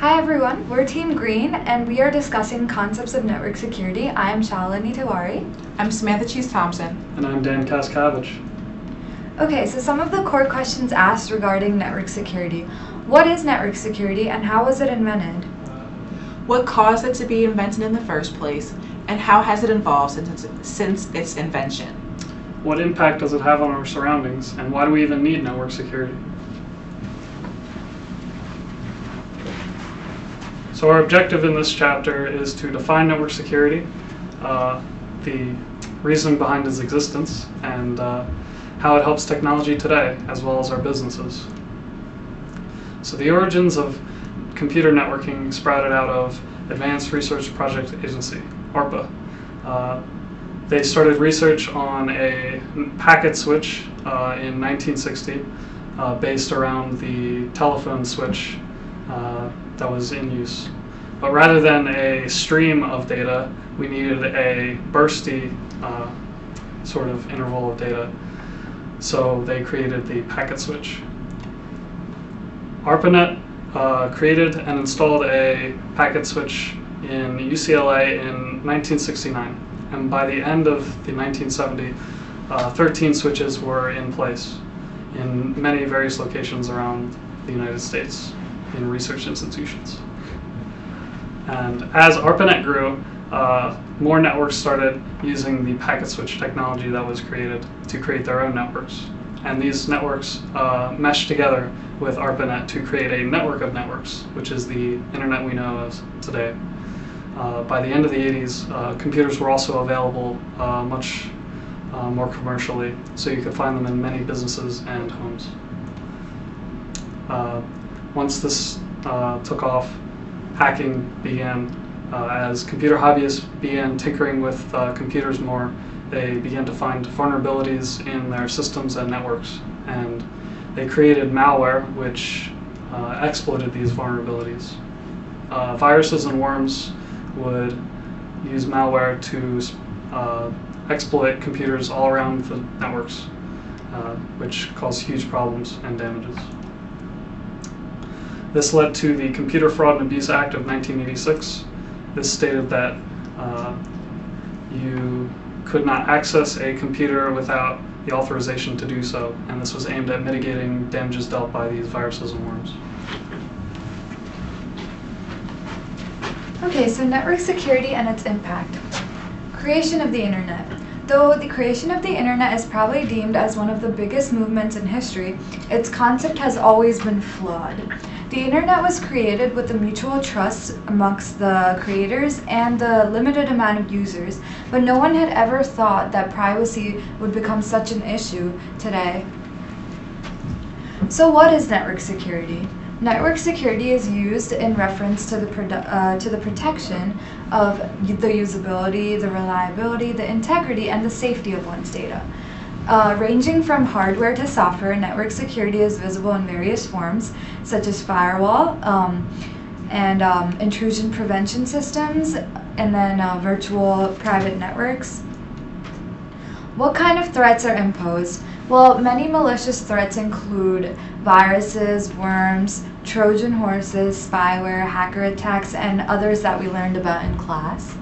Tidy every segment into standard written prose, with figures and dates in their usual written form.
Hi everyone, we're Team Green and we are discussing concepts of network security. I am Shalini Tiwari. I'm Samantha Cheese-Thompson. And I'm Dan Kaskavich. Okay, so some of the core questions asked regarding network security. What is network security and how was it invented? What caused it to be invented in the first place, and how has it evolved since its invention? What impact does it have on our surroundings, and why do we even need network security? So our objective in this chapter is to define network security, the reasoning behind its existence, and how it helps technology today, as well as our businesses. So the origins of computer networking sprouted out of Advanced Research Project Agency, ARPA. They started research on a packet switch in 1960 based around the telephone switch that was in use. But rather than a stream of data, we needed a bursty sort of interval of data. So they created the packet switch. ARPANET created and installed a packet switch in UCLA in 1969. And by the end of the 1970s, 13 switches were in place in many various locations around the United States in research institutions. And as ARPANET grew, more networks started using the packet switch technology that was created to create their own networks. And these networks meshed together with ARPANET to create a network of networks, which is the internet we know as today. By the end of the 80s, computers were also available much more commercially, so you could find them in many businesses and homes. Once this took off, hacking began. As computer hobbyists began tinkering with computers more, they began to find vulnerabilities in their systems and networks, and they created malware which exploited these vulnerabilities. Viruses and worms would use malware to exploit computers all around the networks, which caused huge problems and damages. This led to the Computer Fraud and Abuse Act of 1986. This stated that you could not access a computer without the authorization to do so, and this was aimed at mitigating damages dealt by these viruses and worms. Okay, so network security and its impact. Creation of the internet. Though the creation of the internet is probably deemed as one of the biggest movements in history, its concept has always been flawed. The internet was created with the mutual trust amongst the creators and the limited amount of users, but no one had ever thought that privacy would become such an issue today. So what is network security? Network security is used in reference to the protection of the usability, the reliability, the integrity, and the safety of one's data. Ranging from hardware to software, network security is visible in various forms, such as firewall and intrusion prevention systems, and then virtual private networks. What kind of threats are imposed? Well, many malicious threats include viruses, worms, Trojan horses, spyware, hacker attacks, and others that we learned about in class.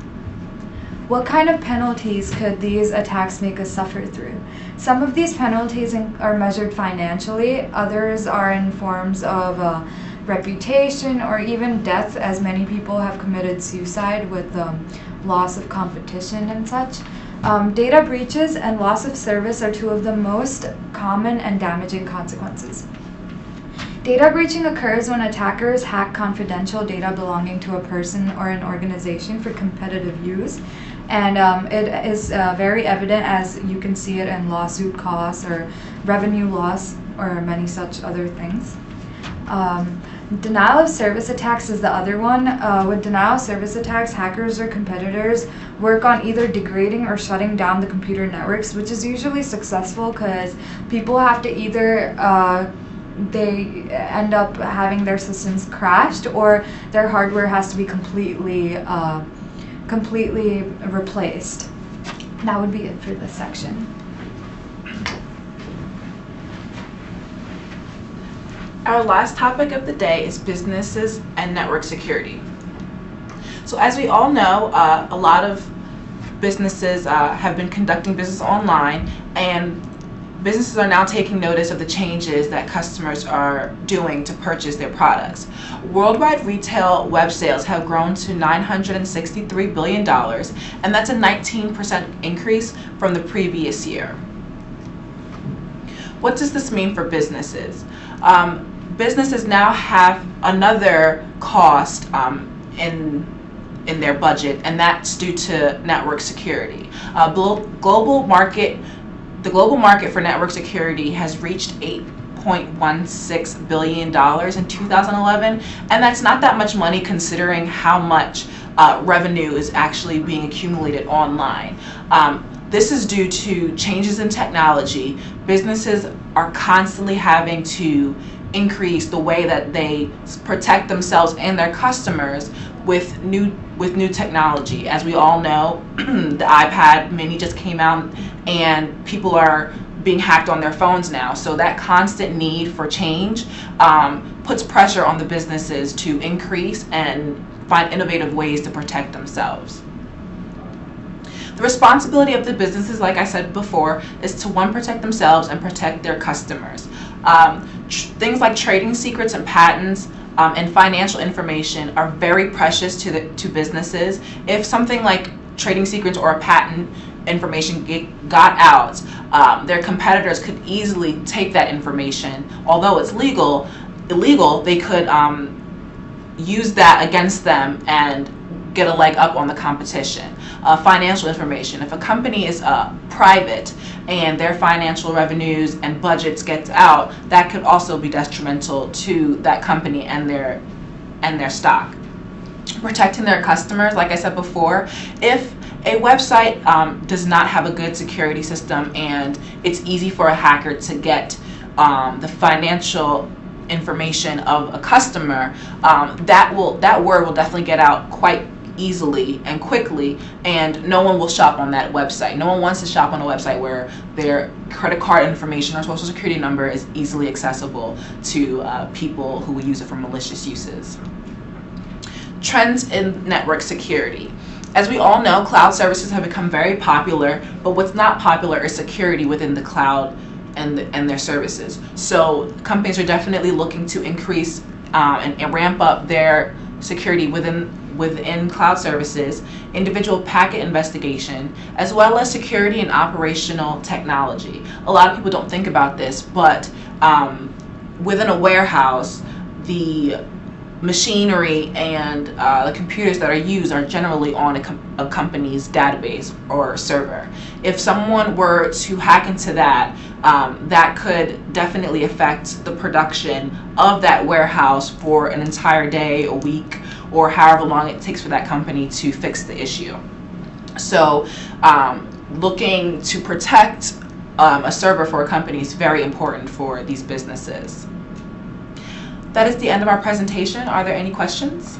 What kind of penalties could these attacks make us suffer through? Some of these penalties are measured financially, others are in forms of reputation or even death, as many people have committed suicide with loss of competition and such. Data breaches and loss of service are two of the most common and damaging consequences. Data breaching occurs when attackers hack confidential data belonging to a person or an organization for competitive use. And it is very evident, as you can see it in lawsuit costs or revenue loss or many such other things. Denial of service attacks is the other one. With denial of service attacks, hackers or competitors work on either degrading or shutting down the computer networks, which is usually successful because people have to either they end up having their systems crashed or their hardware has to be completely replaced. That would be it for this section. Our last topic of the day is businesses and network security. So as we all know, a lot of businesses have been conducting business online, and businesses are now taking notice of the changes that customers are doing to purchase their products. Worldwide retail web sales have grown to $963 billion, and that's a 19% increase from the previous year. What does this mean for businesses? Businesses now have another cost in their budget, and that's due to network security. The global market for network security has reached $8.16 billion in 2011, and that's not that much money considering how much revenue is actually being accumulated online. This is due to changes in technology. Businesses are constantly having to increase the way that they protect themselves and their customers with new technology. As we all know, the iPad mini just came out, and people are being hacked on their phones now. So that constant need for change puts pressure on the businesses to increase and find innovative ways to protect themselves. The responsibility of the businesses, like I said before, is to protect themselves and protect their customers. Things like trading secrets and patents and financial information are very precious to businesses. If something like trading secrets or a patent information got out, their competitors could easily take that information. Although it's illegal, they could use that against them and get a leg up on the competition. Financial information. If a company is private and their financial revenues and budgets gets out, that could also be detrimental to that company and their stock. Protecting their customers, like I said before, if a website does not have a good security system and it's easy for a hacker to get the financial information of a customer, that word will definitely get out quite easily and quickly, and no one will shop on that website. No one wants to shop on a website where their credit card information or social security number is easily accessible to people who will use it for malicious uses. Trends in network security. As we all know, cloud services have become very popular, but what's not popular is security within the cloud and their services. So companies are definitely looking to increase and ramp up their security within cloud services, individual packet investigation, as well as security and operational technology. A lot of people don't think about this, but within a warehouse, the machinery and the computers that are used are generally on a company's database or server. If someone were to hack into that, that could definitely affect the production of that warehouse for an entire day, a week, or however long it takes for that company to fix the issue. So looking to protect a server for a company is very important for these businesses. That is the end of our presentation. Are there any questions?